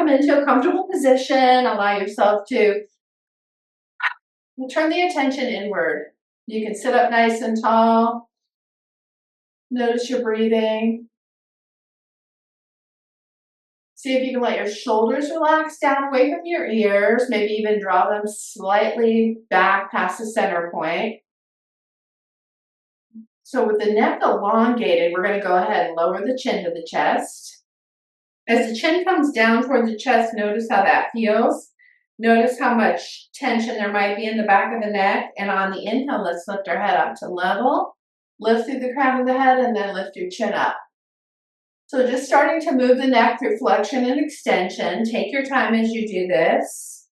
come into a comfortable position. Allow yourself to turn the attention inward. You can sit up nice and tall. Notice your breathing. See if you can let your shoulders relax down away from your ears, maybe even draw them slightly back past the center point. So with the neck elongated, we're going to go ahead and lower the chin to the chest. As the chin comes down toward the chest, notice how that feels. Notice how much tension there might be in the back of the neck. And on the inhale, let's lift our head up to level. Lift through the crown of the head and then lift your chin up. So just starting to move the neck through flexion and extension. Take your time as you do this.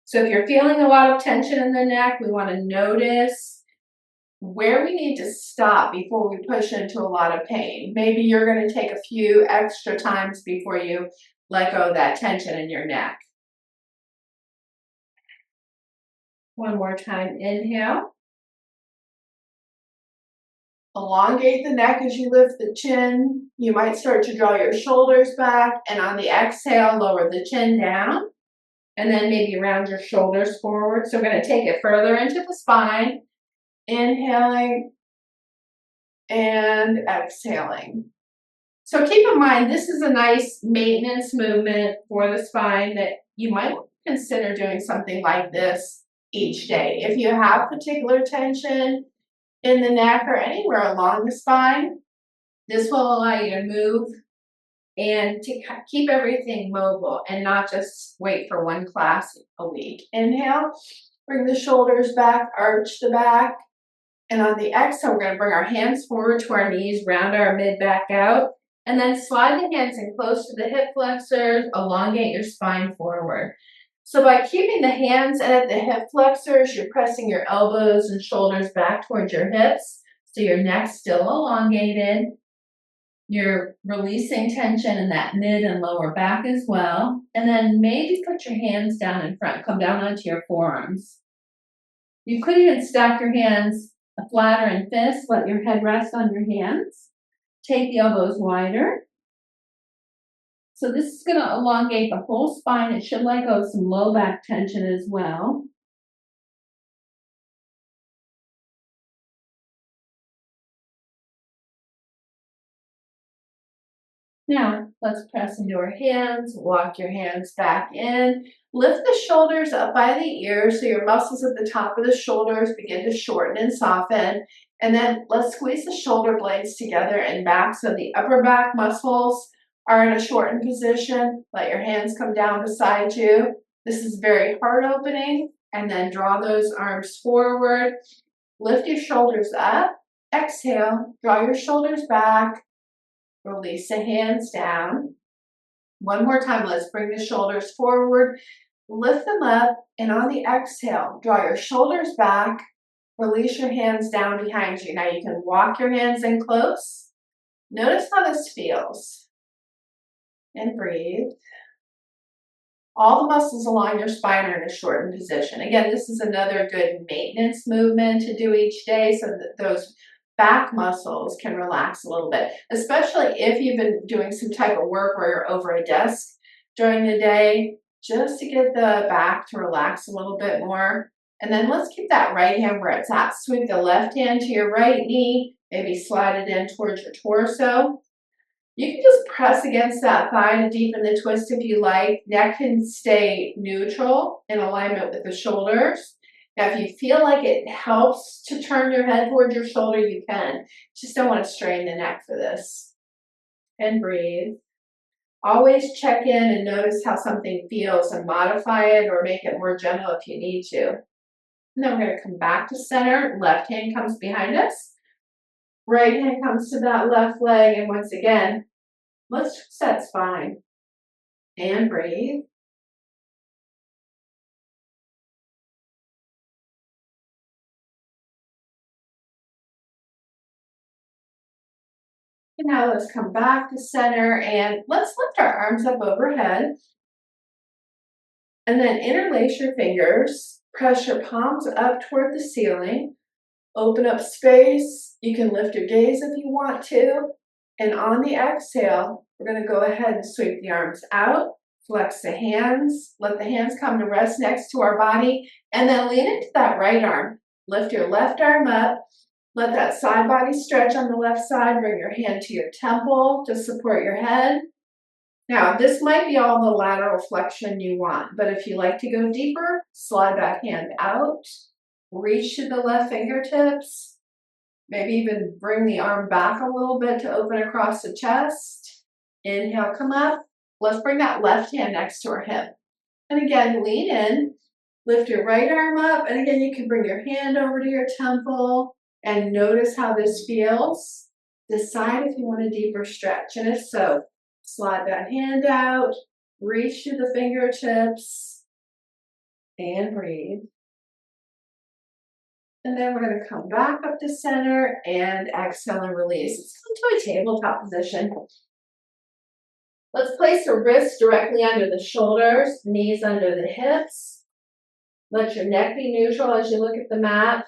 So if you're feeling a lot of tension in the neck, we want to notice where we need to stop before we push into a lot of pain. Maybe you're going to take a few extra times before you let go of that tension in your neck. One more time, inhale. Elongate the neck as you lift the chin. You might start to draw your shoulders back, and on the exhale, lower the chin down, and then maybe round your shoulders forward. So we're going to take it further into the spine, inhaling and exhaling. So keep in mind, this is a nice maintenance movement for the spine that you might consider doing something like this each day. If you have particular tension in the neck or anywhere along the spine, this will allow you to move and to keep everything mobile and not just wait for one class a week. Inhale, bring the shoulders back, arch the back. And on the exhale, we're going to bring our hands forward to our knees, round our mid-back out, and then slide the hands in close to the hip flexors, elongate your spine forward. So by keeping the hands at the hip flexors, you're pressing your elbows and shoulders back towards your hips, so your neck's still elongated. You're releasing tension in that mid and lower back as well. And then maybe put your hands down in front, come down onto your forearms. You could even stack your hands flatter in fists, let your head rest on your hands. Take the elbows wider. So this is going to elongate the whole spine. It should let go of some low back tension as well. Now, let's press into our hands, walk your hands back in. Lift the shoulders up by the ears so your muscles at the top of the shoulders begin to shorten and soften. And then let's squeeze the shoulder blades together and back so the upper back muscles are in a shortened position. Let your hands come down beside you. This is very heart opening. And then draw those arms forward. Lift your shoulders up. Exhale, draw your shoulders back. Release the hands down. One more time, let's bring the shoulders forward, lift them up, and on the exhale, draw your shoulders back, release your hands down behind you. Now you can walk your hands in close. Notice how this feels. And breathe. All the muscles along your spine are in a shortened position. Again, this is another good maintenance movement to do each day so that those back muscles can relax a little bit, especially if you've been doing some type of work where you're over a desk during the day, just to get the back to relax a little bit more. And then let's keep that right hand where it's at. Sweep the left hand to your right knee, maybe slide it in towards your torso. You can just press against that thigh to deepen the twist if you like. Neck can stay neutral in alignment with the shoulders. Now, if you feel like it helps to turn your head towards your shoulder, you can. Just don't want to strain the neck for this. And breathe. Always check in and notice how something feels and modify it or make it more gentle if you need to. And then we're going to come back to center. Left hand comes behind us. Right hand comes to that left leg. And once again, let's set spine. And breathe. And now let's come back to center and let's lift our arms up overhead. And then interlace your fingers, press your palms up toward the ceiling, open up space. You can lift your gaze if you want to. And on the exhale, we're going to go ahead and sweep the arms out, Flex the hands, let the hands come to rest next to our body, and then lean into that right arm. Lift your left arm up, let that side body stretch on the left side, bring your hand to your temple to support your head. Now, this might be all the lateral flexion you want, but if you like to go deeper, slide that hand out, reach to the left fingertips, maybe even bring the arm back a little bit to open across the chest. Inhale, come up. Let's bring that left hand next to our hip. And again, lean in, lift your right arm up, and again, you can bring your hand over to your temple and notice how this feels. Decide if you want a deeper stretch, and if so, slide that hand out, reach to the fingertips, and breathe. And then we're going to come back up to center and exhale and release. Let's come to a tabletop position. Let's place the wrists directly under the shoulders, knees under the hips. Let your neck be neutral as you look at the mat.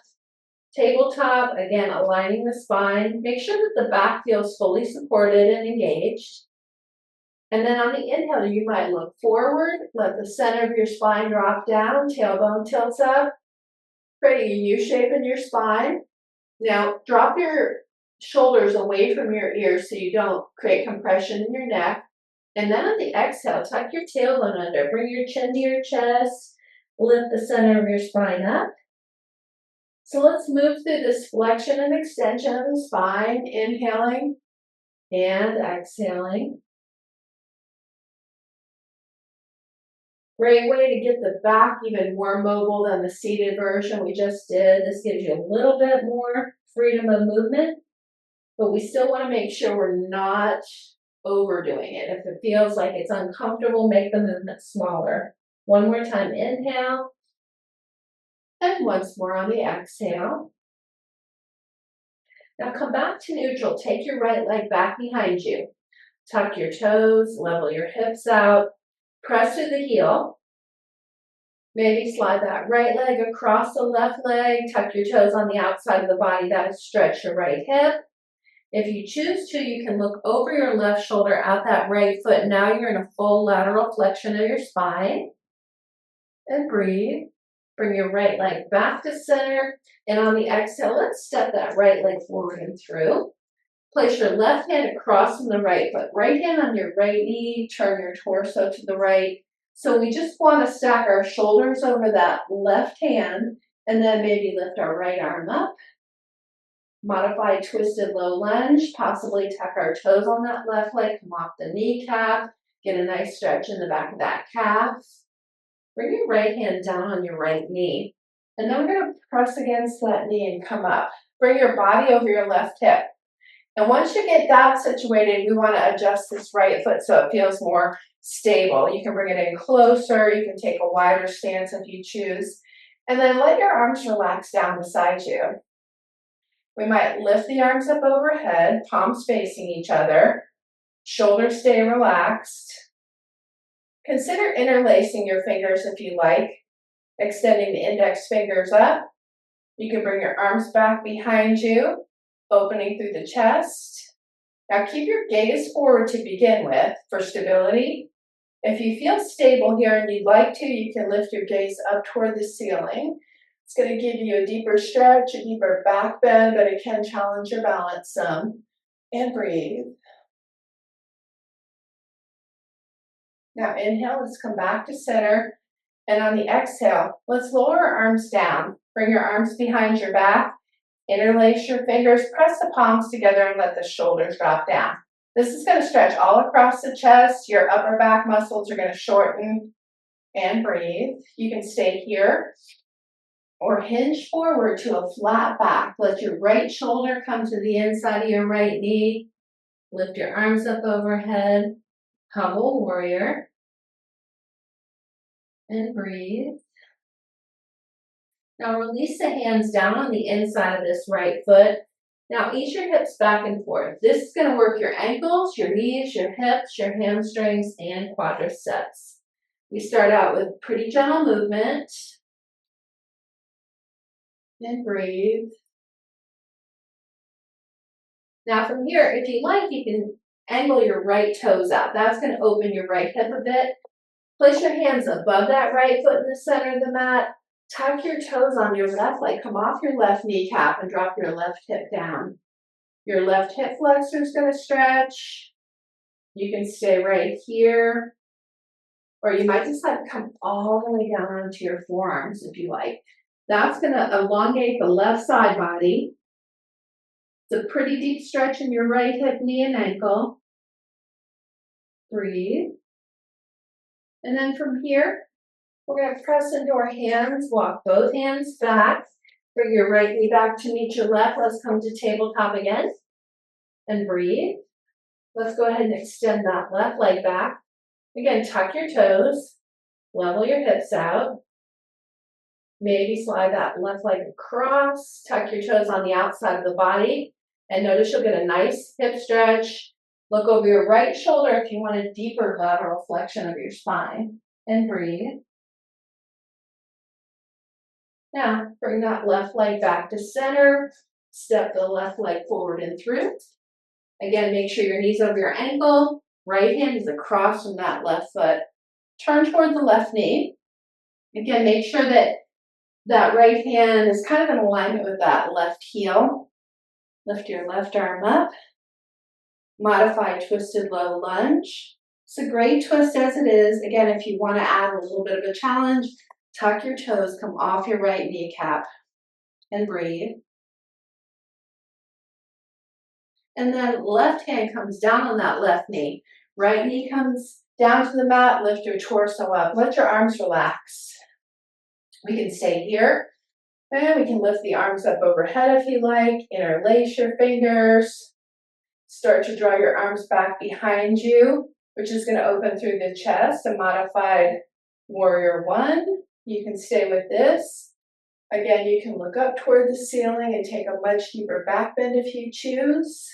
Tabletop, again, aligning the spine. Make sure that the back feels fully supported and engaged. And then on the inhale, you might look forward. Let the center of your spine drop down. Tailbone tilts up, creating a U shape in your spine. Now, drop your shoulders away from your ears so you don't create compression in your neck. And then on the exhale, tuck your tailbone under. Bring your chin to your chest. Lift the center of your spine up. So let's move through this flexion and extension of the spine, inhaling and exhaling. Great way to get the back even more mobile than the seated version we just did. This gives you a little bit more freedom of movement, but we still want to make sure we're not overdoing it. If it feels like it's uncomfortable, make the movement smaller. One more time, inhale. And once more on the exhale. Now come back to neutral. Take your right leg back behind you. Tuck your toes, level your hips out. Press through the heel. Maybe slide that right leg across the left leg. Tuck your toes on the outside of the body. That is stretch your right hip. If you choose to, you can look over your left shoulder at that right foot. Now you're in a full lateral flexion of your spine. And breathe. Bring your right leg back to center. And on the exhale, let's step that right leg forward and through. Place your left hand across from the right foot. Right hand on your right knee. Turn your torso to the right. So we just want to stack our shoulders over that left hand and then maybe lift our right arm up. Modify twisted low lunge, possibly tuck our toes on that left leg, come off the kneecap, get a nice stretch in the back of that calf. Bring your right hand down on your right knee. And then we're going to press against that knee and come up. Bring your body over your left hip. And once you get that situated, we want to adjust this right foot so it feels more stable. You can bring it in closer. You can take a wider stance if you choose. And then let your arms relax down beside you. We might lift the arms up overhead, palms facing each other. Shoulders stay relaxed. Consider interlacing your fingers if you like, extending the index fingers up. You can bring your arms back behind you, opening through the chest. Now keep your gaze forward to begin with for stability. If you feel stable here and you'd like to, you can lift your gaze up toward the ceiling. It's going to give you a deeper stretch, a deeper back bend, but it can challenge your balance some. And breathe. Now inhale, let's come back to center. And on the exhale, let's lower our arms down. Bring your arms behind your back. Interlace your fingers, press the palms together and let the shoulders drop down. This is going to stretch all across the chest. Your upper back muscles are going to shorten. And breathe. You can stay here or hinge forward to a flat back. Let your right shoulder come to the inside of your right knee. Lift your arms up overhead. Humble warrior. And breathe. Now release the hands down on the inside of this right foot. Now ease your hips back and forth. This is going to work your ankles, your knees, your hips, your hamstrings, and quadriceps. We start out with pretty gentle movement. And breathe. Now from here, if you like, you can angle your right toes out. That's going to open your right hip a bit. Place your hands above that right foot in the center of the mat. Tuck your toes on your left leg. Come off your left kneecap and drop your left hip down. Your left hip flexor is going to stretch. You can stay right here. Or you might decide to come all the way down onto your forearms if you like. That's going to elongate the left side body. It's a pretty deep stretch in your right hip, knee, and ankle. Breathe. And then from here, we're going to press into our hands, walk both hands back. Bring your right knee back to meet your left. Let's come to tabletop again. And breathe. Let's go ahead and extend that left leg back. Again, tuck your toes. Level your hips out. Maybe slide that left leg across. Tuck your toes on the outside of the body. And notice you'll get a nice hip stretch. Look over your right shoulder if you want a deeper lateral flexion of your spine. And breathe. Now, bring that left leg back to center. Step the left leg forward and through. Again, make sure your knee's over your ankle. Right hand is across from that left foot. Turn toward the left knee. Again, make sure that that right hand is kind of in alignment with that left heel. Lift your left arm up. Modified twisted low lunge. It's a great twist as it is. Again, if you want to add a little bit of a challenge, tuck your toes, come off your right kneecap, and breathe. And then left hand comes down on that left knee. Right knee comes down to the mat, lift your torso up. Let your arms relax. We can stay here. And we can lift the arms up overhead if you like. Interlace your fingers. Start to draw your arms back behind you, which is going to open through the chest, a modified warrior one. You can stay with this. Again, you can look up toward the ceiling and take a much deeper back bend if you choose.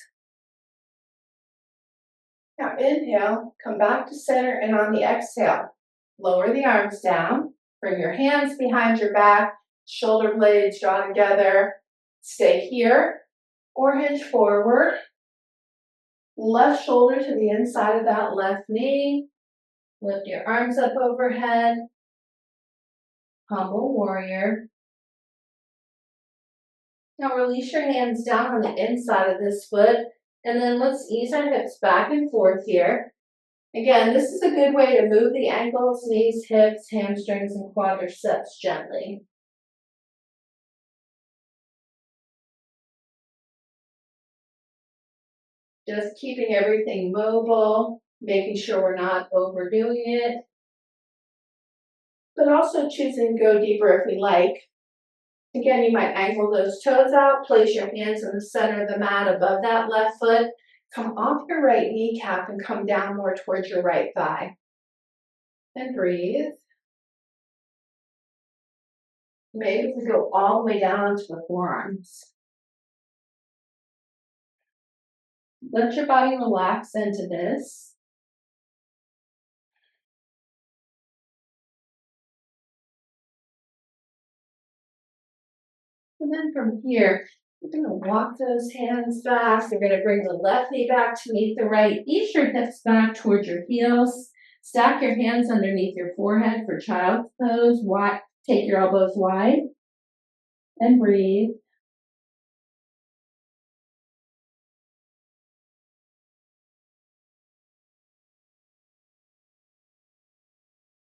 Now inhale, come back to center, and on the exhale, lower the arms down. Bring your hands behind your back, shoulder blades draw together. Stay here or hinge forward. Left shoulder to the inside of that left knee. Lift your arms up overhead. Humble warrior. Now release your hands down on the inside of this foot, and then let's ease our hips back and forth here. Again, this is a good way to move the ankles, knees, hips, hamstrings, and quadriceps gently. Just keeping everything mobile, making sure we're not overdoing it, but also choosing to go deeper if we like. Again, you might ankle those toes out, place your hands in the center of the mat above that left foot, come off your right kneecap and come down more towards your right thigh. And breathe. Maybe we go all the way down to the forearms. Let your body relax into this. And then from here, we're going to walk those hands back. You're going to bring the left knee back to meet the right. Ease your hips back towards your heels. Stack your hands underneath your forehead for child's pose. Take your elbows wide. And breathe.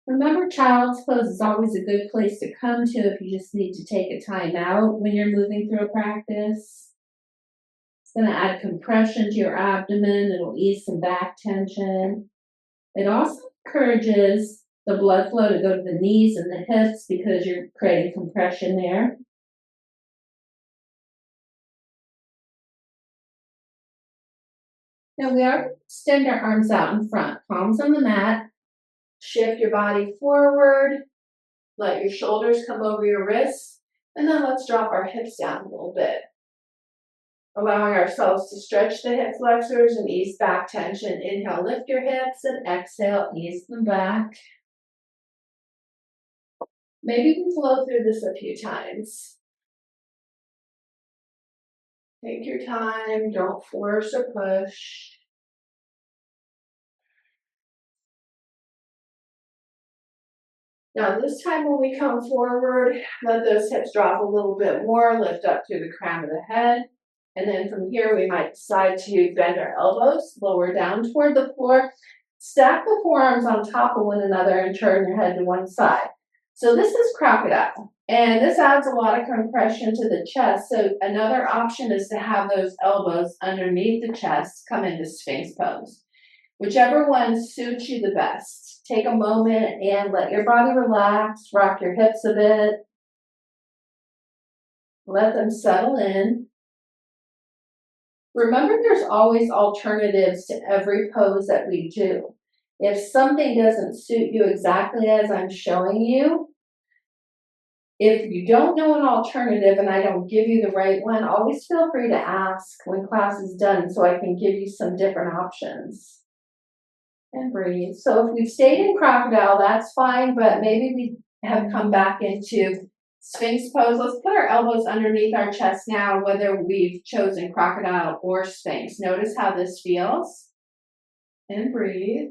Remember, child's pose is always a good place to come to if you just need to take a time out when you're moving through a practice. It's going to add compression to your abdomen. It'll ease some back tension. It also encourages the blood flow to go to the knees and the hips because you're creating compression there. Now we are extend our arms out in front, palms on the mat. Shift your body forward. Let your shoulders come over your wrists. And then let's drop our hips down a little bit. Allowing ourselves to stretch the hip flexors and ease back tension. Inhale, lift your hips, and exhale, ease them back. Maybe we flow through this a few times. Take your time, don't force or push. Now this time when we come forward, let those hips drop a little bit more, lift up through the crown of the head. And then from here, we might decide to bend our elbows, lower down toward the floor, stack the forearms on top of one another and turn your head to one side. So this is crocodile, and this adds a lot of compression to the chest. So another option is to have those elbows underneath the chest, come into Sphinx pose. Whichever one suits you the best. Take a moment and let your body relax, rock your hips a bit, let them settle in. Remember, there's always alternatives to every pose that we do. If something doesn't suit you exactly as I'm showing you, if you don't know an alternative and I don't give you the right one, always feel free to ask when class is done so I can give you some different options. And breathe. So if we've stayed in crocodile, that's fine, but maybe we have come back into Sphinx pose. Let's put our elbows underneath our chest now, whether we've chosen crocodile or Sphinx. Notice how this feels. And breathe.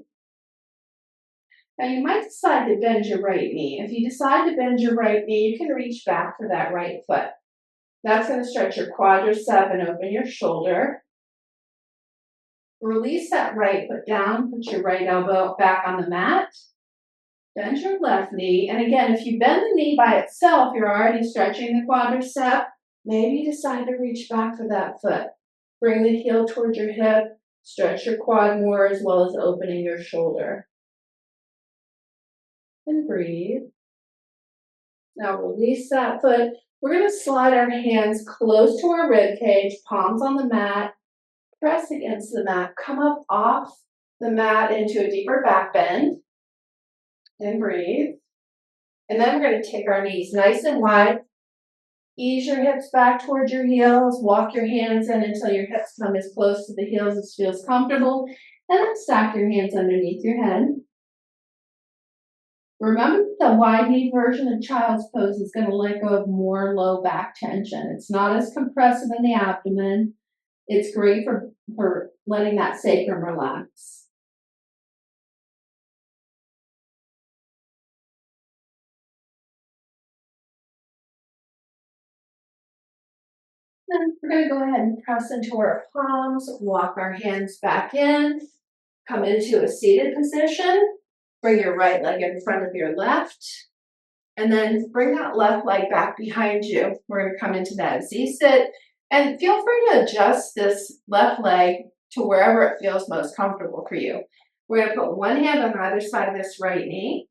Now you might decide to bend your right knee. If you decide to bend your right knee, you can reach back for that right foot. That's going to stretch your quadricep and open your shoulder. Release that right foot down, put your right elbow back on the mat. Bend your left knee. And again, if you bend the knee by itself, you're already stretching the quadricep. Maybe you decide to reach back for that foot. Bring the heel towards your hip, stretch your quad more as well as opening your shoulder. And breathe. Now release that foot. We're going to slide our hands close to our rib cage, palms on the mat. Press against the mat, come up off the mat into a deeper back bend, and breathe. And then we're going to take our knees nice and wide, ease your hips back towards your heels, walk your hands in until your hips come as close to the heels as feels comfortable, and then stack your hands underneath your head. Remember the wide knee version of child's pose is going to let go of more low back tension. It's not as compressive in the abdomen. It's great for letting that sacrum relax. Then we're going to go ahead and press into our palms, walk our hands back in, come into a seated position, bring your right leg in front of your left, and then bring that left leg back behind you. We're going to come into that Z-sit, and feel free to adjust this left leg to wherever it feels most comfortable for you. We're going to put one hand on either side of this right knee.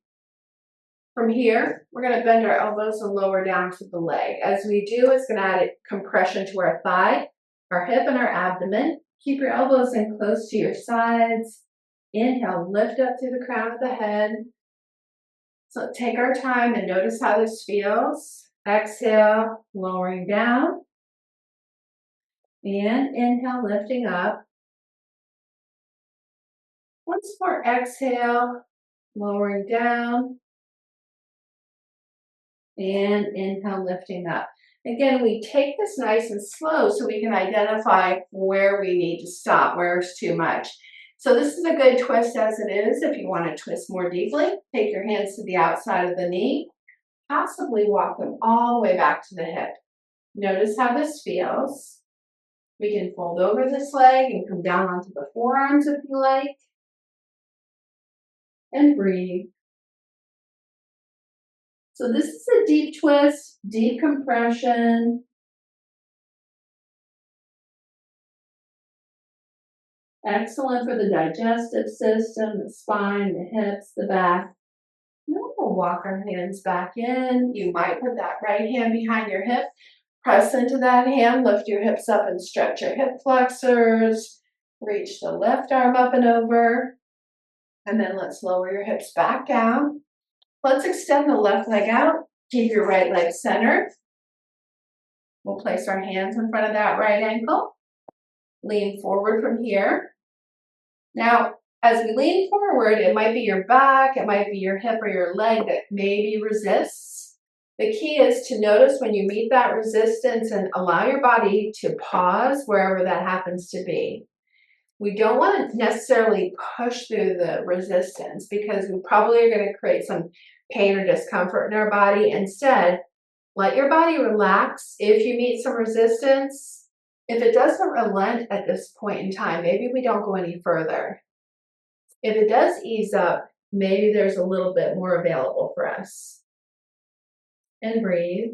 From here, we're going to bend our elbows and lower down to the leg. As we do, it's going to add compression to our thigh, our hip, and our abdomen. Keep your elbows in close to your sides. Inhale, lift up through the crown of the head. So take our time and notice how this feels. Exhale, lowering down. And inhale, lifting up. Once more, exhale, lowering down. And inhale, lifting up. Again, we take this nice and slow so we can identify where we need to stop, where it's too much. So this is a good twist as it is. If you want to twist more deeply, take your hands to the outside of the knee, possibly walk them all the way back to the hip. Notice how this feels. We can fold over this leg and come down onto the forearms if you like. And breathe. So this is a deep twist, deep compression. Excellent for the digestive system, the spine, the hips, the back. Now we'll walk our hands back in. You might put that right hand behind your hip. Press into that hand, lift your hips up and stretch your hip flexors. Reach the left arm up and over. And then let's lower your hips back down. Let's extend the left leg out. Keep your right leg centered. We'll place our hands in front of that right ankle. Lean forward from here. Now, as we lean forward, it might be your back, it might be your hip or your leg that maybe resists. The key is to notice when you meet that resistance and allow your body to pause wherever that happens to be. We don't want to necessarily push through the resistance because we probably are going to create some pain or discomfort in our body. Instead, let your body relax. If you meet some resistance, if it doesn't relent at this point in time, maybe we don't go any further. If it does ease up, maybe there's a little bit more available for us. And breathe.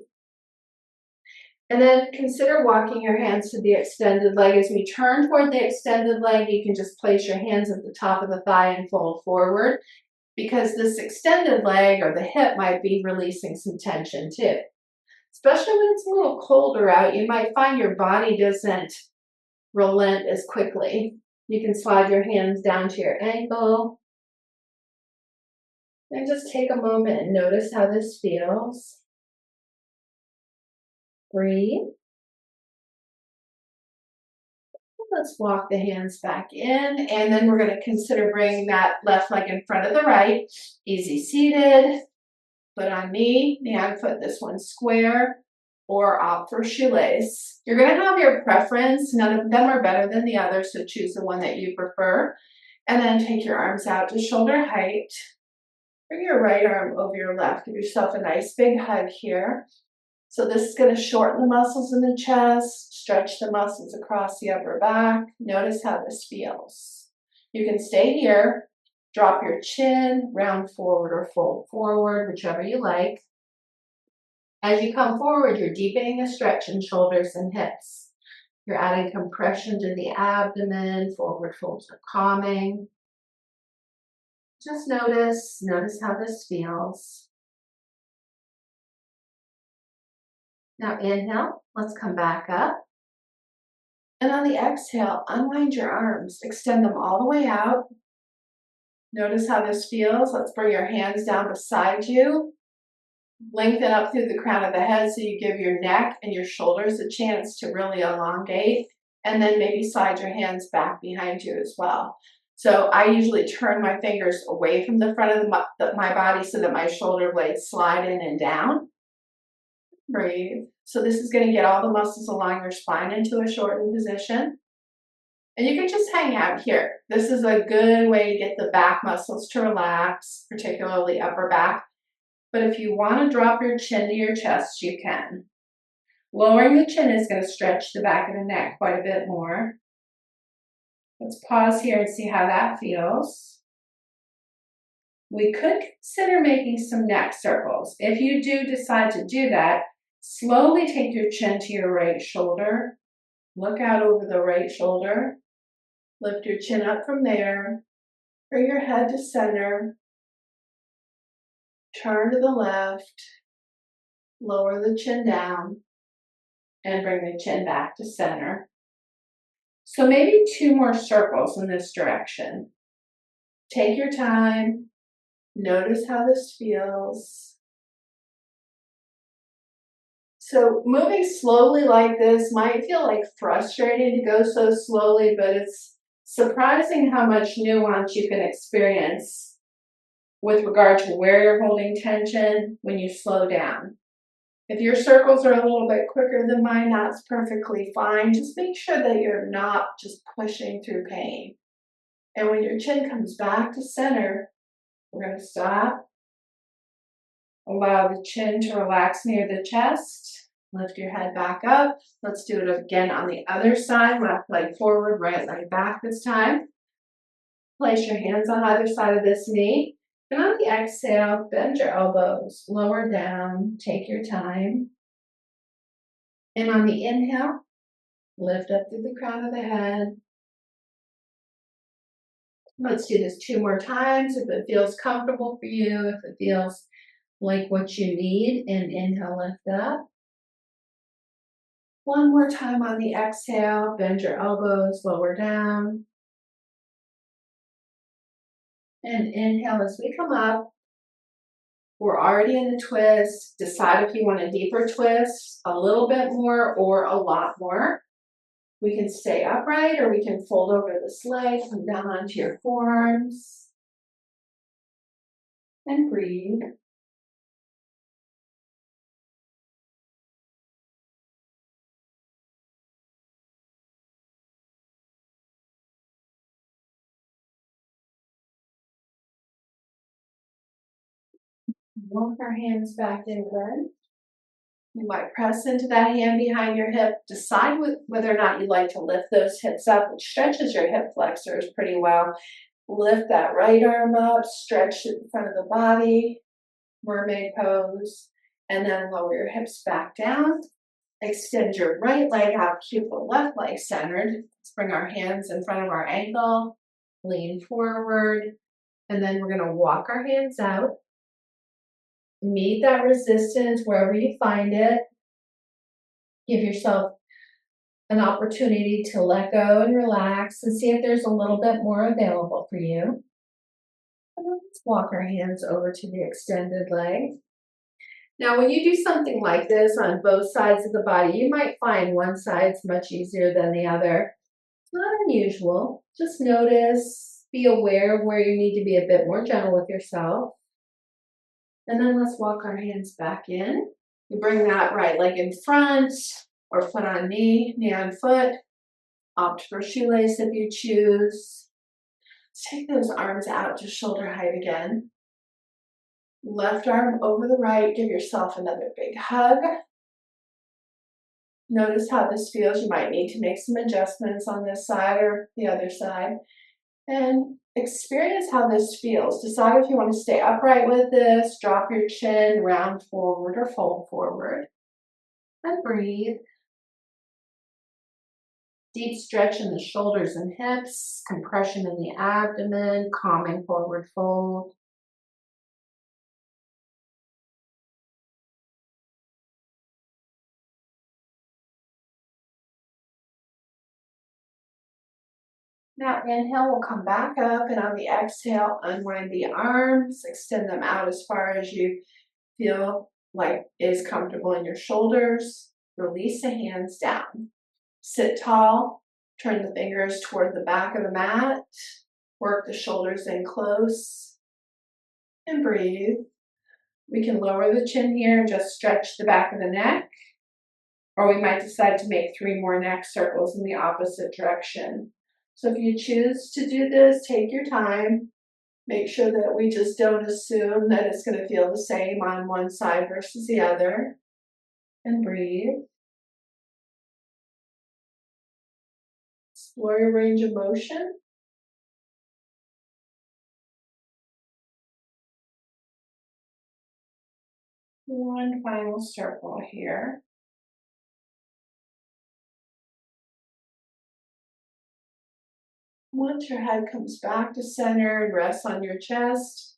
And then consider walking your hands to the extended leg. As we turn toward the extended leg, you can just place your hands at the top of the thigh and fold forward, because this extended leg or the hip might be releasing some tension too. Especially when it's a little colder out, you might find your body doesn't relent as quickly. You can slide your hands down to your ankle. And just take a moment and notice how this feels. Breathe. Let's walk the hands back in, and then we're going to consider bringing that left leg in front of the right. Easy seated. Foot on knee, hand foot, this one square, or opt for shoelace. You're going to have your preference. None of them are better than the other, so choose the one that you prefer. And then take your arms out to shoulder height. Bring your right arm over your left. Give yourself a nice big hug here. So this is going to shorten the muscles in the chest, stretch the muscles across the upper back. Notice how this feels. You can stay here, drop your chin, round forward or fold forward, whichever you like. As you come forward, you're deepening the stretch in shoulders and hips. You're adding compression to the abdomen, forward folds are calming. Just notice how this feels. Now inhale, let's come back up. And on the exhale, unwind your arms, extend them all the way out. Notice how this feels. Let's bring your hands down beside you. Lengthen up through the crown of the head so you give your neck and your shoulders a chance to really elongate. And then maybe slide your hands back behind you as well. So I usually turn my fingers away from the front of my body so that my shoulder blades slide in and down. Breathe. So this is going to get all the muscles along your spine into a shortened position. And you can just hang out here. This is a good way to get the back muscles to relax, particularly upper back. But if you want to drop your chin to your chest, you can. Lowering the chin is going to stretch the back of the neck quite a bit more. Let's pause here and see how that feels. We could consider making some neck circles. If you do decide to do that, slowly take your chin to your right shoulder. Look out over the right shoulder. Lift your chin up from there. Bring your head to center. Turn to the left. Lower the chin down. And bring the chin back to center. So maybe 2 more circles in this direction. Take your time. Notice how this feels. So moving slowly like this might feel like frustrating to go so slowly, but it's surprising how much nuance you can experience with regard to where you're holding tension when you slow down. If your circles are a little bit quicker than mine, that's perfectly fine. Just make sure that you're not just pushing through pain. And when your chin comes back to center, we're going to stop. Allow the chin to relax near the chest. Lift your head back up. Let's do it again on the other side. Left leg forward, right leg back this time. Place your hands on either side of this knee. And on the exhale, bend your elbows, lower down, take your time. And on the inhale, lift up through the crown of the head. Let's do this 2 more times if it feels comfortable for you, if it feels like what you need. And inhale, lift up. 1 more time on the exhale, bend your elbows, lower down. And inhale as we come up. We're already in the twist. Decide if you want a deeper twist, a little bit more, or a lot more. We can stay upright or we can fold over this leg, come down onto your forearms. And breathe. Walk our hands back in again. You might press into that hand behind your hip. Decide whether or not you like to lift those hips up, which stretches your hip flexors pretty well. Lift that right arm up, stretch it in front of the body, mermaid pose, and then lower your hips back down. Extend your right leg out, keep the left leg centered. Let's bring our hands in front of our ankle, lean forward, and then we're going to walk our hands out. Meet that resistance wherever you find it. Give yourself an opportunity to let go and relax and see if there's a little bit more available for you. And then let's walk our hands over to the extended leg. Now, when you do something like this on both sides of the body, you might find one side's much easier than the other. It's not unusual. Just notice, be aware of where you need to be a bit more gentle with yourself. And then let's walk our hands back in. You bring that right leg in front or foot on knee, knee on foot. Opt for shoelace if you choose. Let's take those arms out to shoulder height again. Left arm over the right. Give yourself another big hug. Notice how this feels. You might need to make some adjustments on this side or the other side. And experience how this feels. Decide if you want to stay upright with this, drop your chin, round forward or fold forward. And breathe. Deep stretch in the shoulders and hips, compression in the abdomen, calming forward fold. Now inhale, we'll come back up, and on the exhale, unwind the arms, extend them out as far as you feel like is comfortable in your shoulders. Release the hands down. Sit tall, turn the fingers toward the back of the mat, work the shoulders in close, and breathe. We can lower the chin here and just stretch the back of the neck, or we might decide to make 3 more neck circles in the opposite direction. So if you choose to do this, take your time. Make sure that we just don't assume that it's going to feel the same on one side versus the other. And breathe. Explore your range of motion. One final circle here. Once your head comes back to center and rests on your chest,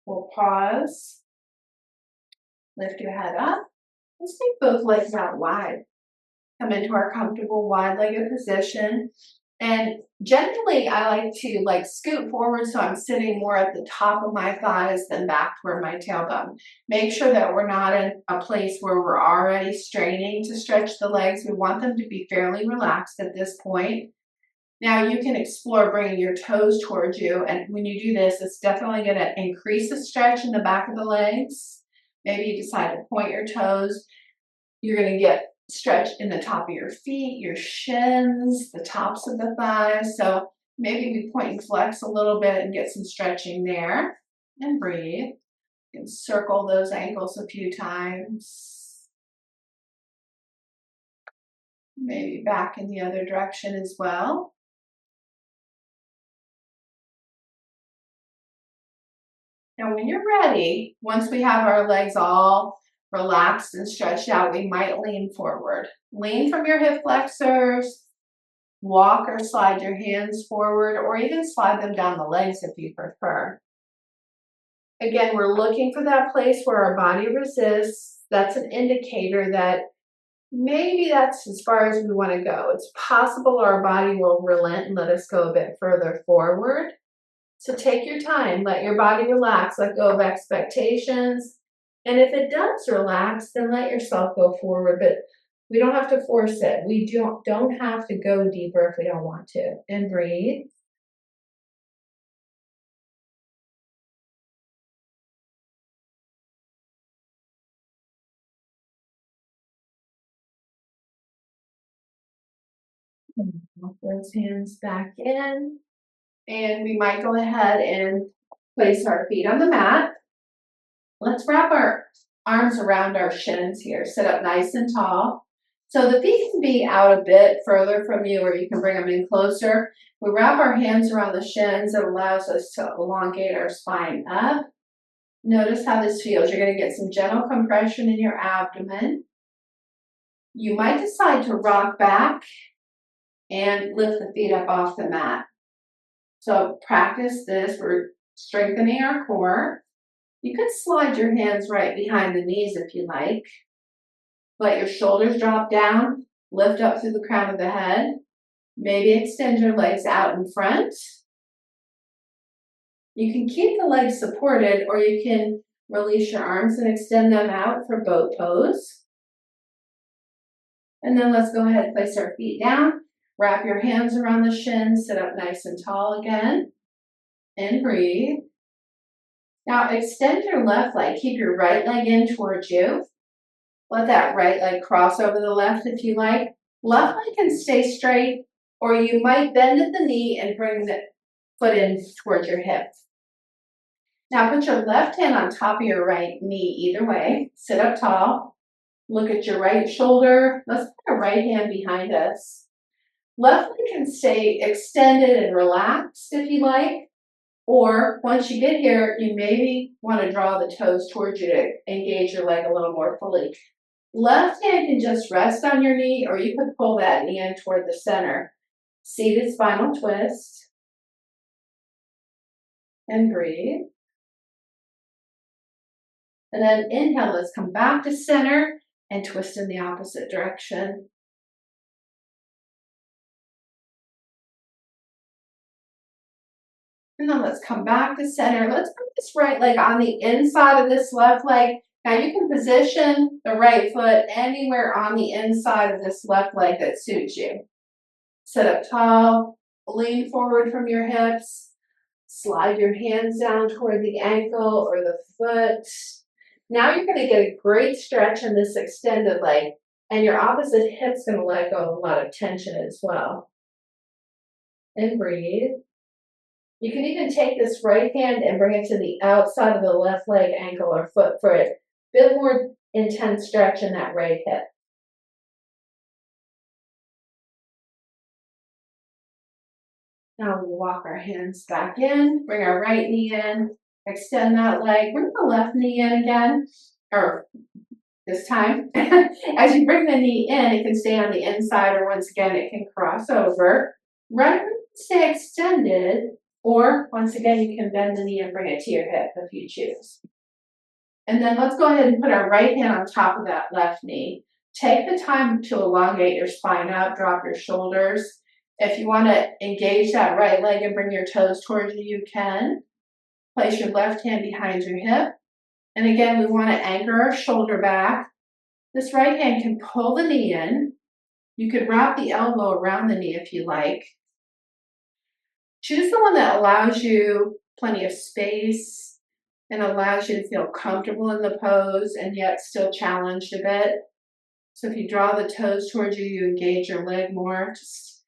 we'll pause. Lift your head up. Let's take both legs out wide. Come into our comfortable wide-legged position. And gently, I like to scoot forward so I'm sitting more at the top of my thighs than back toward my tailbone. Make sure that we're not in a place where we're already straining to stretch the legs. We want them to be fairly relaxed at this point. Now you can explore bringing your toes towards you, and when you do this, it's definitely going to increase the stretch in the back of the legs. Maybe you decide to point your toes. You're going to get stretch in the top of your feet, your shins, the tops of the thighs. So maybe we point and flex a little bit and get some stretching there. And breathe. You can circle those ankles a few times. Maybe back in the other direction as well. Now, when you're ready, once we have our legs all relaxed and stretched out, we might lean forward. Lean from your hip flexors, walk or slide your hands forward, or even slide them down the legs if you prefer. Again, we're looking for that place where our body resists. That's an indicator that maybe that's as far as we want to go. It's possible our body will relent and let us go a bit further forward. So take your time, let your body relax, let go of expectations. And if it does relax, then let yourself go forward. But we don't have to force it. We don't have to go deeper if we don't want to. And breathe. Walk those hands back in. And we might go ahead and place our feet on the mat. Let's wrap our arms around our shins here. Sit up nice and tall. So the feet can be out a bit further from you, or you can bring them in closer. We wrap our hands around the shins. It allows us to elongate our spine up. Notice how this feels. You're going to get some gentle compression in your abdomen. You might decide to rock back and lift the feet up off the mat. So practice this. We're strengthening our core. You could slide your hands right behind the knees if you like. Let your shoulders drop down, lift up through the crown of the head. Maybe extend your legs out in front. You can keep the legs supported, or you can release your arms and extend them out for boat pose. And then let's go ahead and place our feet down. Wrap your hands around the shins, sit up nice and tall again, and breathe. Now extend your left leg, keep your right leg in towards you. Let that right leg cross over the left if you like. Left leg can stay straight, or you might bend at the knee and bring the foot in towards your hip. Now put your left hand on top of your right knee either way. Sit up tall. Look at your right shoulder. Let's put our right hand behind us. Left leg can stay extended and relaxed if you like. Or once you get here, you maybe want to draw the toes towards you to engage your leg a little more fully. Left hand can just rest on your knee, or you could pull that knee in toward the center. Seated spinal twist. And breathe. And then inhale, let's come back to center and twist in the opposite direction. And then let's come back to center. Let's put this right leg on the inside of this left leg. Now you can position the right foot anywhere on the inside of this left leg that suits you. Sit up tall, lean forward from your hips, slide your hands down toward the ankle or the foot. Now you're going to get a great stretch in this extended leg, and your opposite hip's going to let go of a lot of tension as well. And breathe. You can even take this right hand and bring it to the outside of the left leg, ankle, or foot for a bit more intense stretch in that right hip. Now we'll walk our hands back in, bring our right knee in, extend that leg, bring the left knee in again, or this time. As you bring the knee in, it can stay on the inside, or once again, it can cross over. Right leg can stay extended, or once again, you can bend the knee and bring it to your hip if you choose. And then let's go ahead and put our right hand on top of that left knee. Take the time to elongate your spine up, drop your shoulders. If you want to engage that right leg and bring your toes towards you, you can. Place your left hand behind your hip. And again, we want to anchor our shoulder back. This right hand can pull the knee in. You could wrap the elbow around the knee if you like. Choose the one that allows you plenty of space and allows you to feel comfortable in the pose and yet still challenged a bit. So if you draw the toes towards you, you engage your leg more. Just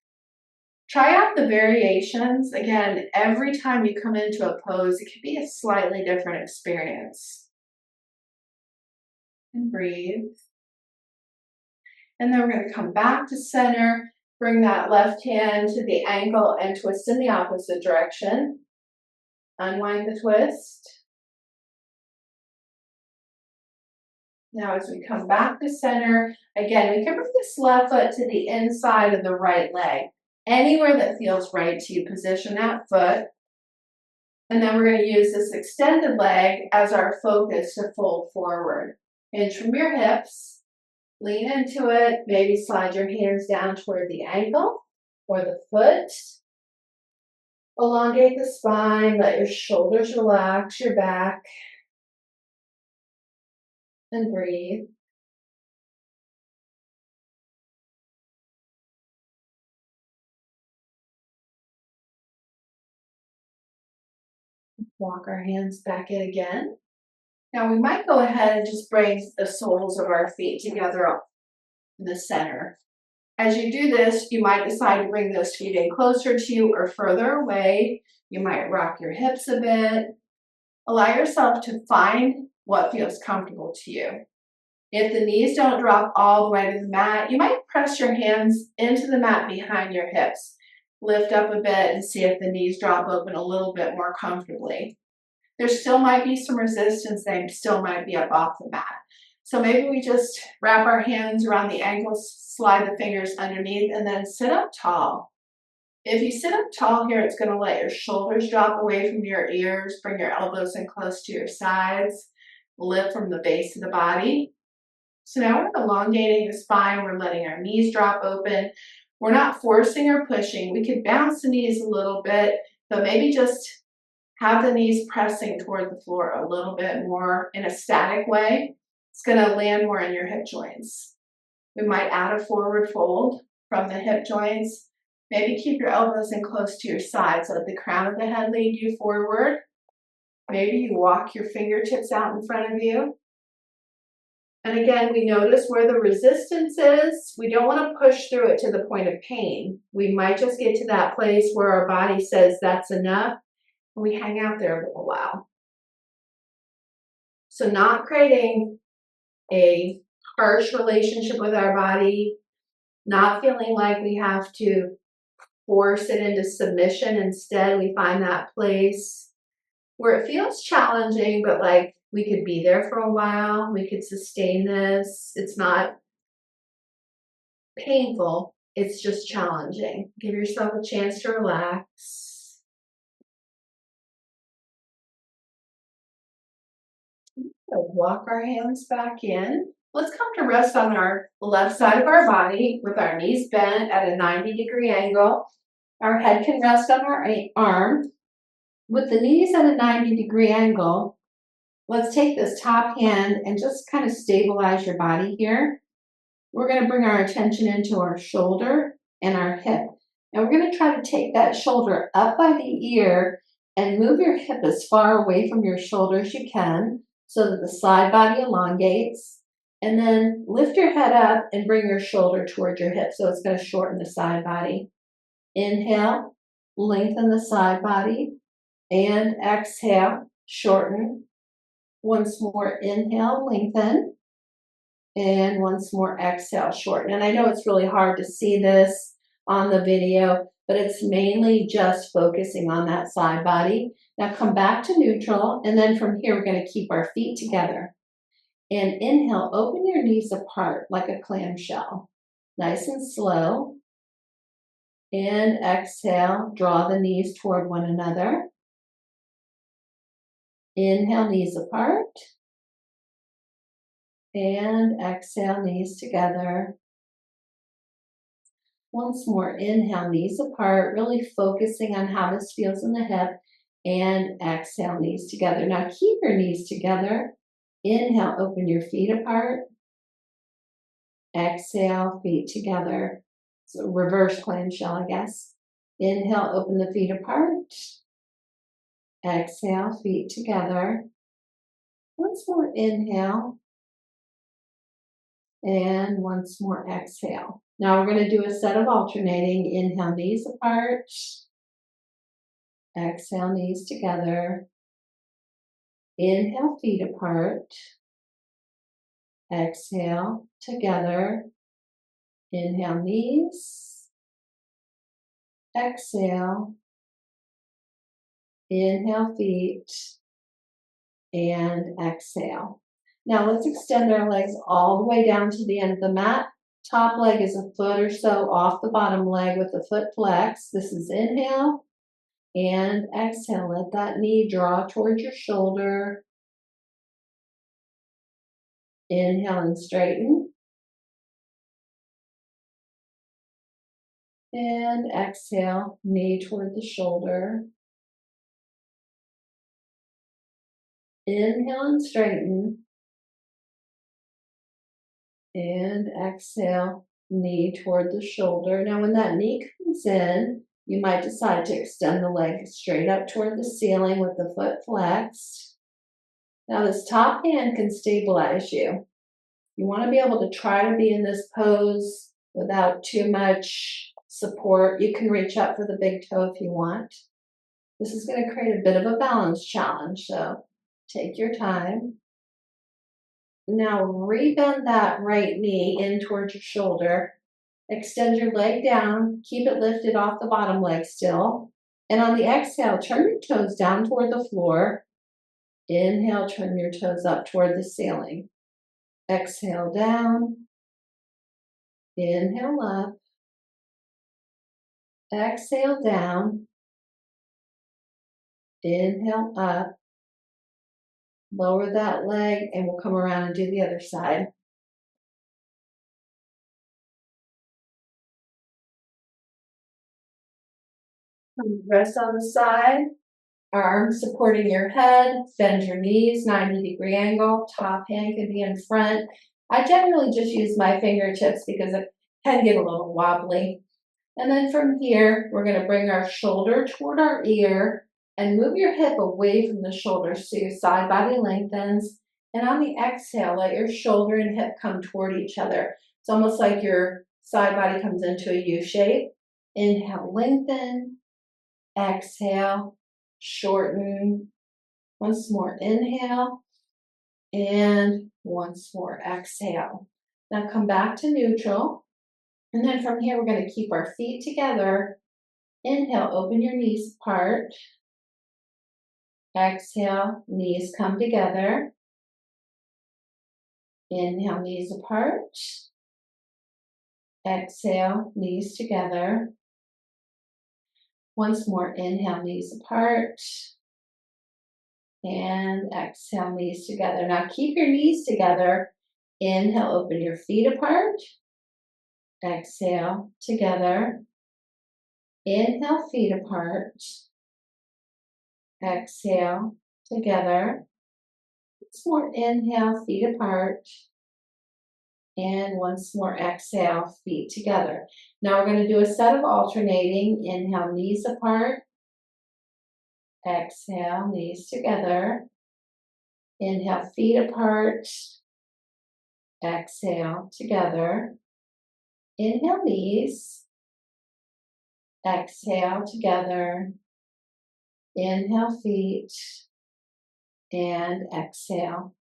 try out the variations. Again, every time you come into a pose, it could be a slightly different experience. And breathe. And then we're going to come back to center. Bring that left hand to the ankle and twist in the opposite direction. Unwind the twist. Now as we come back to center, again, we can bring this left foot to the inside of the right leg. Anywhere that feels right to you, position that foot. And then we're going to use this extended leg as our focus to fold forward. Hinge from your hips, lean into it, maybe slide your hands down toward the ankle or the foot. Elongate the spine, let your shoulders relax, your back. And breathe. Walk our hands back in again. Now we might go ahead and just bring the soles of our feet together up in the center. As you do this, you might decide to bring those feet in closer to you or further away. You might rock your hips a bit. Allow yourself to find what feels comfortable to you. If the knees don't drop all the way to the mat, you might press your hands into the mat behind your hips. Lift up a bit and see if the knees drop open a little bit more comfortably. There still might be some resistance, they still might be up off the mat. So maybe we just wrap our hands around the ankles, slide the fingers underneath, and then sit up tall. If you sit up tall here, it's going to let your shoulders drop away from your ears, bring your elbows in close to your sides, lift from the base of the body. So now we're elongating the spine, we're letting our knees drop open. We're not forcing or pushing. We could bounce the knees a little bit, but maybe just have the knees pressing toward the floor a little bit more in a static way. It's going to land more in your hip joints. We might add a forward fold from the hip joints. Maybe keep your elbows in close to your sides. Let the crown of the head lead you forward. Maybe you walk your fingertips out in front of you. And again, we notice where the resistance is. We don't want to push through it to the point of pain. We might just get to that place where our body says that's enough, and we hang out there a little while. So not creating a harsh relationship with our body, not feeling like we have to force it into submission. Instead, we find that place where it feels challenging, but like we could be there for a while. We could sustain this. It's not painful. It's just challenging. Give yourself a chance to relax. So walk our hands back in. Let's come to rest on our left side of our body with our knees bent at a 90-degree angle. Our head can rest on our arm. With the knees at a 90-degree angle, let's take this top hand and just kind of stabilize your body here. We're going to bring our attention into our shoulder and our hip. And we're going to try to take that shoulder up by the ear and move your hip as far away from your shoulder as you can so that the side body elongates. And then lift your head up and bring your shoulder towards your hip. So it's going to shorten the side body. Inhale, lengthen the side body. And exhale, shorten. Once more, inhale, lengthen. And once more, exhale, shorten. And I know it's really hard to see this on the video, but it's mainly just focusing on that side body. Now come back to neutral, and then from here, we're going to keep our feet together. And inhale, open your knees apart like a clamshell. Nice and slow. And exhale, draw the knees toward one another. Inhale, knees apart. And exhale, knees together. Once more, inhale, knees apart, really focusing on how this feels in the hip. And exhale, knees together. Now keep your knees together. Inhale, open your feet apart. Exhale, feet together. So reverse clamshell, I guess. Inhale, open the feet apart. Exhale, feet together. Once more, inhale. And once more, exhale. Now we're going to do a set of alternating. Inhale, knees apart. Exhale, knees together. Inhale, feet apart. Exhale, together. Inhale, knees. Exhale. Inhale, feet. And exhale. Now let's extend our legs all the way down to the end of the mat. Top leg is a foot or so off the bottom leg with the foot flexed. This is inhale and exhale. Let that knee draw towards your shoulder. Inhale and straighten. And exhale, knee toward the shoulder. Inhale and straighten. And exhale, knee toward the shoulder. Now when that knee comes in, you might decide to extend the leg straight up toward the ceiling with the foot flexed. Now this top hand can stabilize you. You want to be able to try to be in this pose without too much support. You can reach up for the big toe if you want. This is going to create a bit of a balance challenge, so take your time. Now rebend that right knee in towards your shoulder. Extend your leg down. Keep it lifted off the bottom leg still. And on the exhale, turn your toes down toward the floor. Inhale, turn your toes up toward the ceiling. Exhale down. Inhale up. Exhale down. Inhale up. Lower that leg and we'll come around and do the other side. Rest on the side, arms supporting your head, bend your knees, 90-degree angle, top hand can be in front. I generally just use my fingertips because it can get a little wobbly. And then from here, we're going to bring our shoulder toward our ear and move your hip away from the shoulder so your side body lengthens. And on the exhale, let your shoulder and hip come toward each other. It's almost like your side body comes into a U shape. Inhale, lengthen. Exhale, shorten. Once more, inhale. And once more, exhale. Now come back to neutral. And then from here, we're going to keep our feet together. Inhale, open your knees apart. Exhale, knees come together. Inhale, knees apart. Exhale, knees together. Once more, inhale, knees apart. And exhale, knees together. Now keep your knees together. Inhale, open your feet apart. Exhale, together. Inhale, feet apart. Exhale, together. Once more, inhale, feet apart. And once more, exhale, feet together. Now we're going to do a set of alternating. Inhale, knees apart. Exhale, knees together. Inhale, feet apart. Exhale, together. Inhale, knees. Exhale, together. Inhale, feet. And exhale,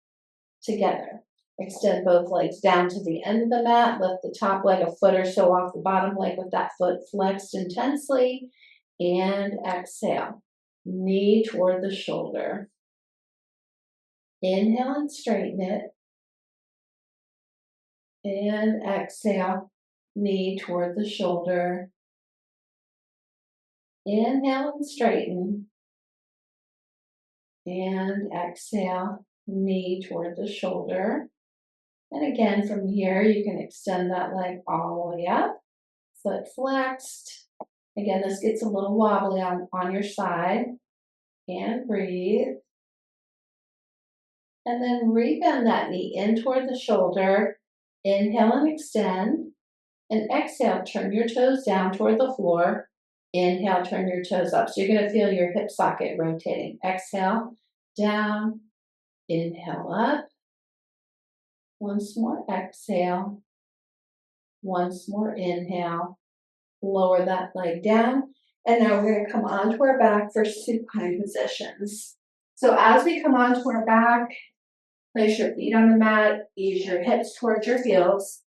together. Extend both legs down to the end of the mat. Lift the top leg a foot or so off the bottom leg with that foot flexed intensely. And exhale. Knee toward the shoulder. Inhale and straighten it. And exhale. Knee toward the shoulder. Inhale and straighten. And exhale. Knee toward the shoulder. And again, from here, you can extend that leg all the way up. Foot flexed. Again, this gets a little wobbly on your side. And breathe. And then rebend that knee in toward the shoulder. Inhale and extend. And exhale, turn your toes down toward the floor. Inhale, turn your toes up. So you're going to feel your hip socket rotating. Exhale, down. Inhale, up. Once more, exhale. Once more, inhale. Lower that leg down. And now we're going to come onto our back for supine positions. So as we come onto our back, place your feet on the mat, ease your hips towards your heels.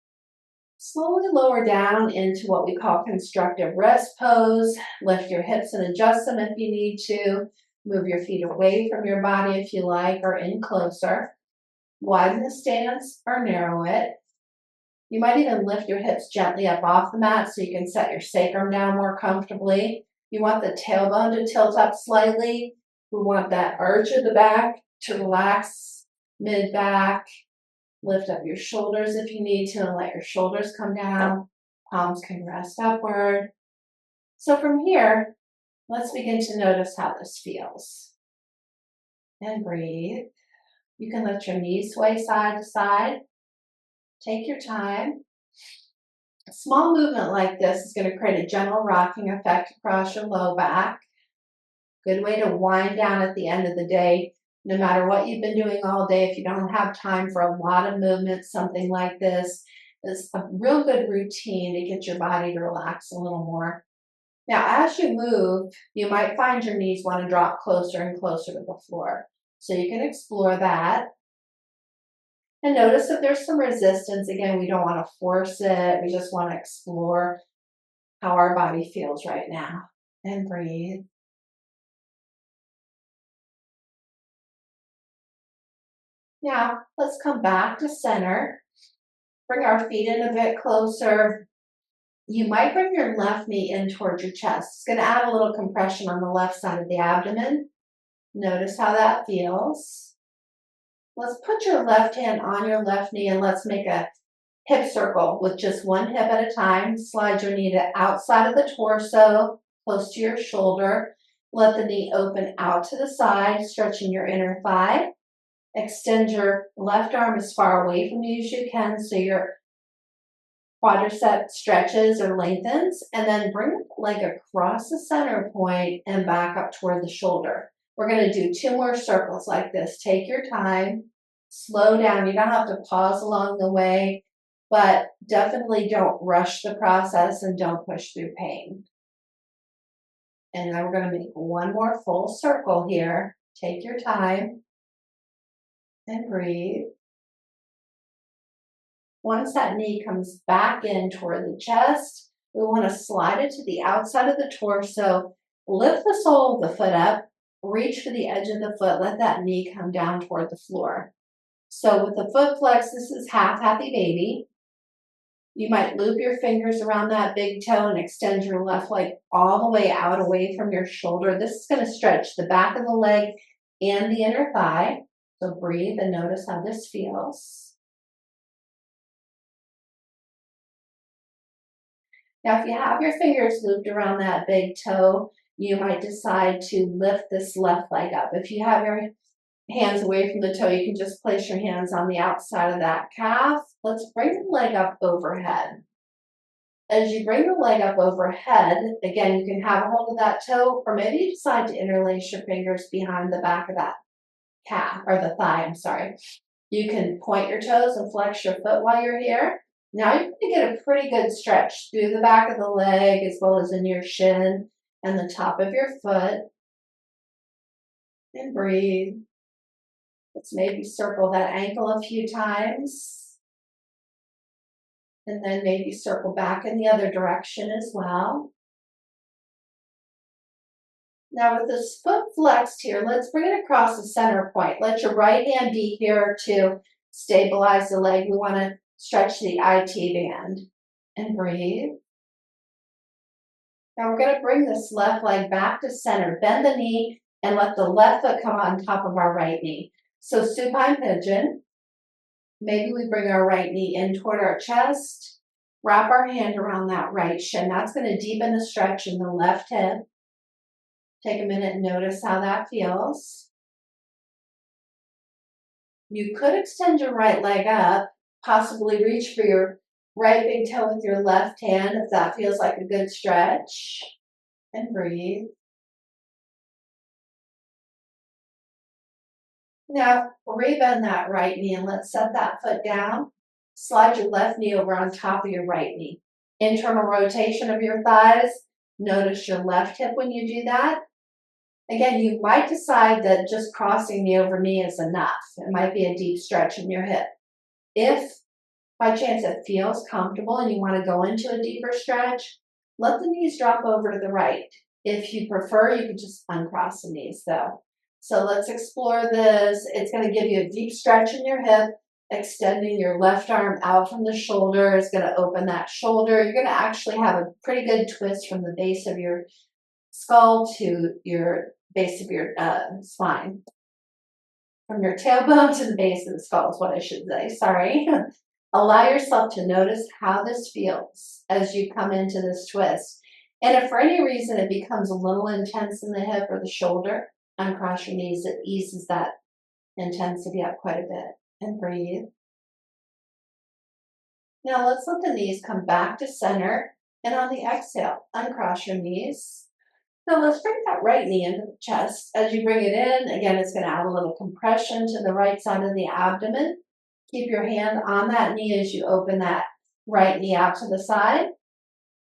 Slowly lower down into what we call constructive rest pose. Lift your hips and adjust them if you need to. Move your feet away from your body if you like, or in closer. Widen the stance or narrow it. You might even lift your hips gently up off the mat so you can set your sacrum down more comfortably. You want the tailbone to tilt up slightly. We want that arch of the back to relax mid-back. Lift up your shoulders if you need to and let your shoulders come down. Palms can rest upward. So from here, let's begin to notice how this feels. And breathe. You can let your knees sway side to side. Take your time. A small movement like this is going to create a gentle rocking effect across your low back. Good way to wind down at the end of the day. No matter what you've been doing all day, if you don't have time for a lot of movement, something like this is a real good routine to get your body to relax a little more. Now, as you move, you might find your knees want to drop closer and closer to the floor. So you can explore that. And notice if there's some resistance. Again, we don't want to force it. We just want to explore how our body feels right now. And breathe. Now, let's come back to center. Bring our feet in a bit closer. You might bring your left knee in towards your chest. It's going to add a little compression on the left side of the abdomen. Notice how that feels. Let's put your left hand on your left knee and let's make a hip circle with just one hip at a time. Slide your knee to outside of the torso, close to your shoulder. Let the knee open out to the side, stretching your inner thigh. Extend your left arm as far away from you as you can so your quadricep stretches or lengthens, and then bring the leg across the center point and back up toward the shoulder. We're going to do 2 more circles like this. Take your time, slow down. You don't have to pause along the way, but definitely don't rush the process and don't push through pain. And now we're going to make 1 more full circle here. Take your time and breathe. Once that knee comes back in toward the chest, we want to slide it to the outside of the torso, lift the sole of the foot up, reach for the edge of the foot, let that knee come down toward the floor. So with the foot flex, this is half happy baby. You might loop your fingers around that big toe and extend your left leg all the way out away from your shoulder. This is going to stretch the back of the leg and the inner thigh. So breathe and notice how this feels. Now, if you have your fingers looped around that big toe, you might decide to lift this left leg up. If you have your hands away from the toe, you can just place your hands on the outside of that calf. Let's bring the leg up overhead. As you bring the leg up overhead, again, you can have a hold of that toe, or maybe you decide to interlace your fingers behind the back of that calf, or the thigh, I'm sorry. You can point your toes and flex your foot while you're here. Now you're going to get a pretty good stretch through the back of the leg as well as in your shin and the top of your foot. And breathe. Let's maybe circle that ankle a few times. And then maybe circle back in the other direction as well. Now with this foot flexed here, let's bring it across the center point. Let your right hand be here to stabilize the leg. We want to stretch the IT band and breathe. Now we're going to bring this left leg back to center. Bend the knee and let the left foot come on top of our right knee. So supine pigeon. Maybe we bring our right knee in toward our chest. Wrap our hand around that right shin. That's going to deepen the stretch in the left hip. Take a minute and notice how that feels. You could extend your right leg up, possibly reach for your right big toe with your left hand if that feels like a good stretch. And breathe. Now, rebend that right knee and let's set that foot down. Slide your left knee over on top of your right knee. Internal rotation of your thighs. Notice your left hip when you do that. Again, you might decide that just crossing the over knee is enough. It might be a deep stretch in your hip. If by chance it feels comfortable and you want to go into a deeper stretch, let the knees drop over to the right. If you prefer, you can just uncross the knees though. So let's explore this. It's going to give you a deep stretch in your hip, extending your left arm out from the shoulder. It's going to open that shoulder. You're going to actually have a pretty good twist from the base of your skull to your base of your spine. From your tailbone to the base of the skull is what I should say. Sorry. Allow yourself to notice how this feels as you come into this twist. And if for any reason it becomes a little intense in the hip or the shoulder, uncross your knees. It eases that intensity up quite a bit. And breathe. Now let's let the knees come back to center. And on the exhale, uncross your knees. Now let's bring that right knee into the chest. As you bring it in, again, it's going to add a little compression to the right side of the abdomen. Keep your hand on that knee as you open that right knee out to the side.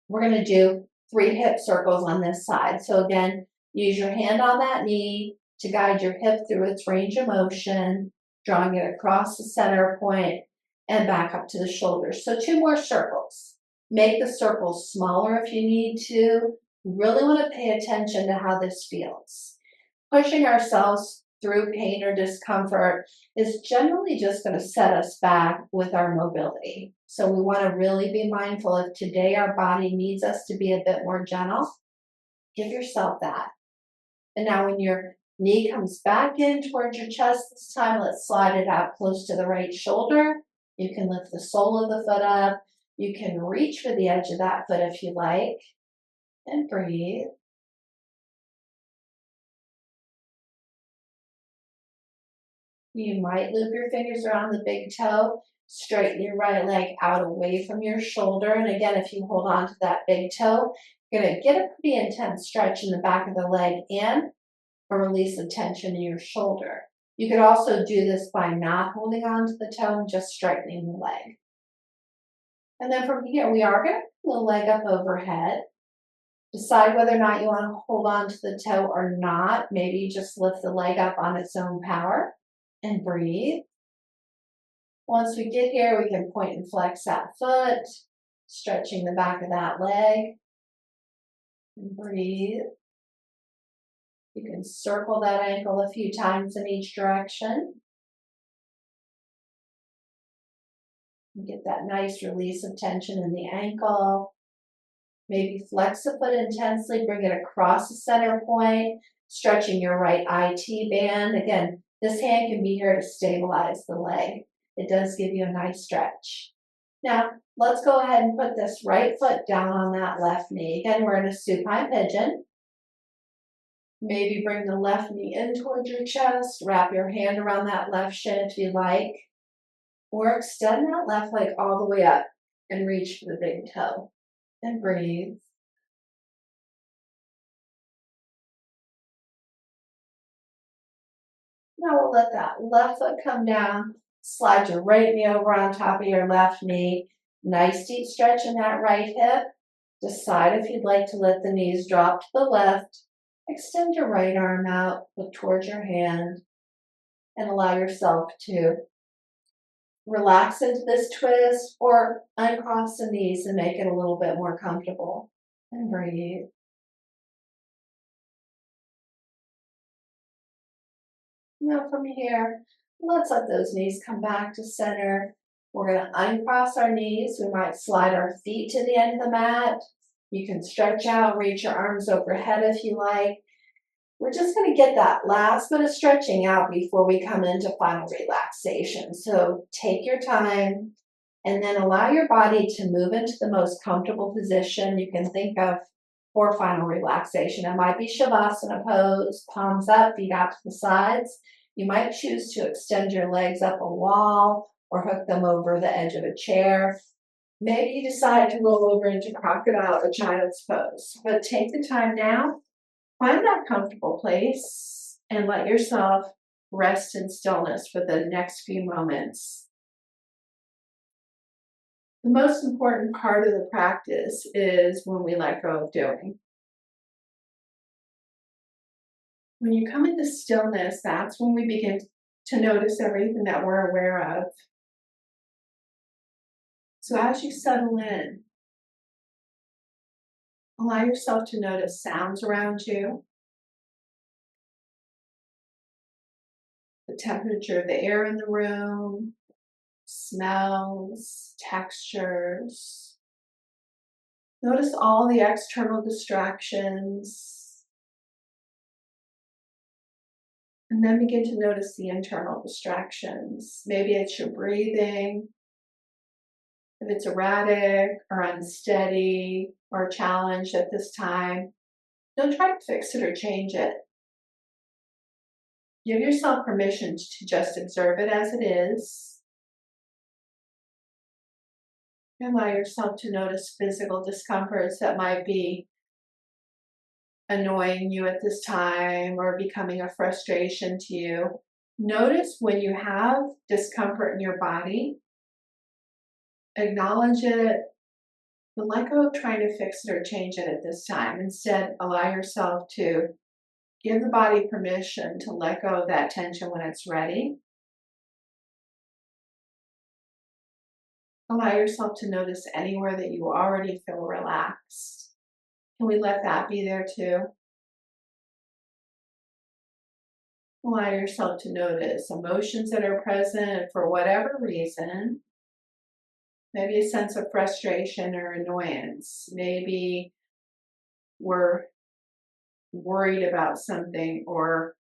We're going to do 3 hip circles on this side. So again, use your hand on that knee to guide your hip through its range of motion. drawing it across the center point and back up to the shoulders. So 2 more circles. Make the circles smaller if you need to. Really want to pay attention to how this feels. Pushing ourselves through pain or discomfort is generally just going to set us back with our mobility. So we want to really be mindful if today our body needs us to be a bit more gentle, give yourself that. And now when your knee comes back in towards your chest this time, let's slide it out close to the right shoulder. You can lift the sole of the foot up. You can reach for the edge of that foot if you like. And breathe. You might loop your fingers around the big toe, straighten your right leg out away from your shoulder. And again, if you hold on to that big toe, you're going to get a pretty intense stretch in the back of the leg and a release of tension in your shoulder. You could also do this by not holding on to the toe and just straightening the leg. And then from here, we are going to pull the leg up overhead. Decide whether or not you want to hold on to the toe or not. Maybe just lift the leg up on its own power and breathe. Once we get here, we can point and flex that foot, stretching the back of that leg. And breathe. You can circle that ankle a few times in each direction. And get that nice release of tension in the ankle. Maybe flex the foot intensely, bring it across the center point, stretching your right IT band. Again, this hand can be here to stabilize the leg. It does give you a nice stretch. Now, let's go ahead and put this right foot down on that left knee. Again, we're in a supine pigeon. Maybe bring the left knee in towards your chest. Wrap your hand around that left shin if you like. Or extend that left leg all the way up and reach for the big toe. And breathe. Now we'll let that left foot come down. Slide your right knee over on top of your left knee. Nice deep stretch in that right hip. Decide if you'd like to let the knees drop to the left. Extend your right arm out, look towards your hand, and allow yourself to relax into this twist or uncross the knees and make it a little bit more comfortable. And breathe. Now from here, let's let those knees come back to center. We're going to uncross our knees. We might slide our feet to the end of the mat. You can stretch out, reach your arms overhead if you like. We're just going to get that last bit of stretching out before we come into final relaxation. So take your time and then allow your body to move into the most comfortable position you can think of for final relaxation. It might be Shavasana pose, palms up, feet out to the sides. You might choose to extend your legs up a wall or hook them over the edge of a chair. Maybe you decide to roll over into crocodile or child's pose. But take the time now, find that comfortable place, and let yourself rest in stillness for the next few moments. The most important part of the practice is when we let go of doing. When you come into stillness, that's when we begin to notice everything that we're aware of. So as you settle in, allow yourself to notice sounds around you, the temperature of the air in the room, smells, textures. Notice all the external distractions. And then begin to notice the internal distractions. Maybe it's your breathing. If it's erratic or unsteady or challenged at this time, don't try to fix it or change it. Give yourself permission to just observe it as it is. And allow yourself to notice physical discomforts that might be annoying you at this time or becoming a frustration to you. Notice when you have discomfort in your body, acknowledge it, but let go of trying to fix it or change it at this time. Instead, allow yourself to give the body permission to let go of that tension when it's ready. Allow yourself to notice anywhere that you already feel relaxed. Can we let that be there too? Allow yourself to notice emotions that are present for whatever reason. Maybe a sense of frustration or annoyance. Maybe we're worried about something, or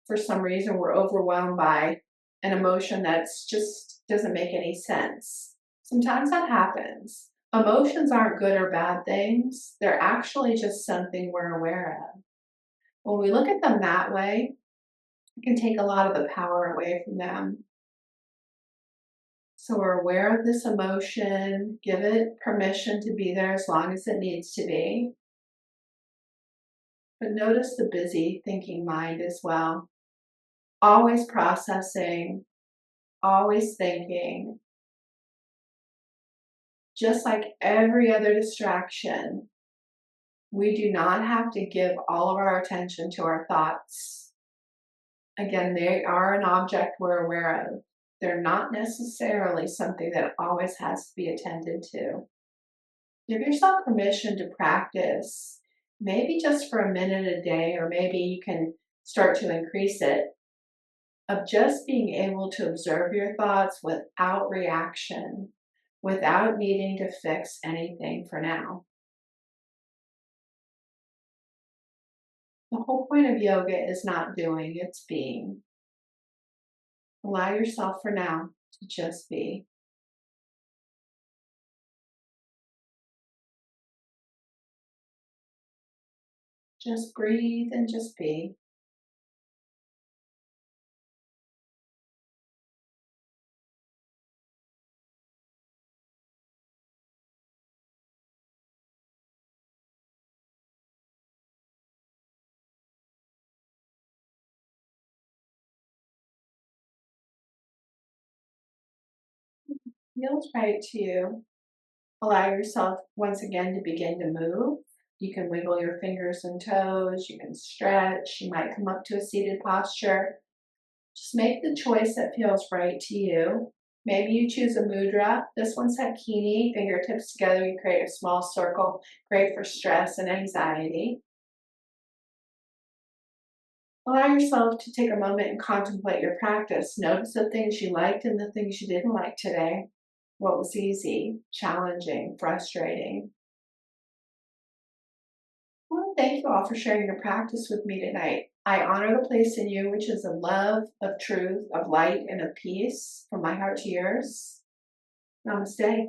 for some reason we're overwhelmed by an emotion that's just doesn't make any sense. Sometimes that happens. Emotions aren't good or bad things. They're actually just something we're aware of. When we look at them that way, it can take a lot of the power away from them. So we're aware of this emotion, give it permission to be there as long as it needs to be. But notice the busy thinking mind as well. Always processing, always thinking. Just like every other distraction, we do not have to give all of our attention to our thoughts. Again, they are an object we're aware of. They're not necessarily something that always has to be attended to. Give yourself permission to practice, maybe just for a minute a day, or maybe you can start to increase it, of just being able to observe your thoughts without reaction, without needing to fix anything for now. The whole point of yoga is not doing, it's being. Allow yourself for now to just be. Just breathe and just be. Feels right to you. Allow yourself once again to begin to move. You can wiggle your fingers and toes, you can stretch, you might come up to a seated posture. Just make the choice that feels right to you. Maybe you choose a mudra. This one's Hakini, fingertips together, you create a small circle, great for stress and anxiety. Allow yourself to take a moment and contemplate your practice. Notice the things you liked and the things you didn't like today. What was easy, challenging, frustrating. Well, thank you all for sharing your practice with me tonight. I honor the place in you, which is of love, of truth, of light, and of peace, from my heart to yours. Namaste.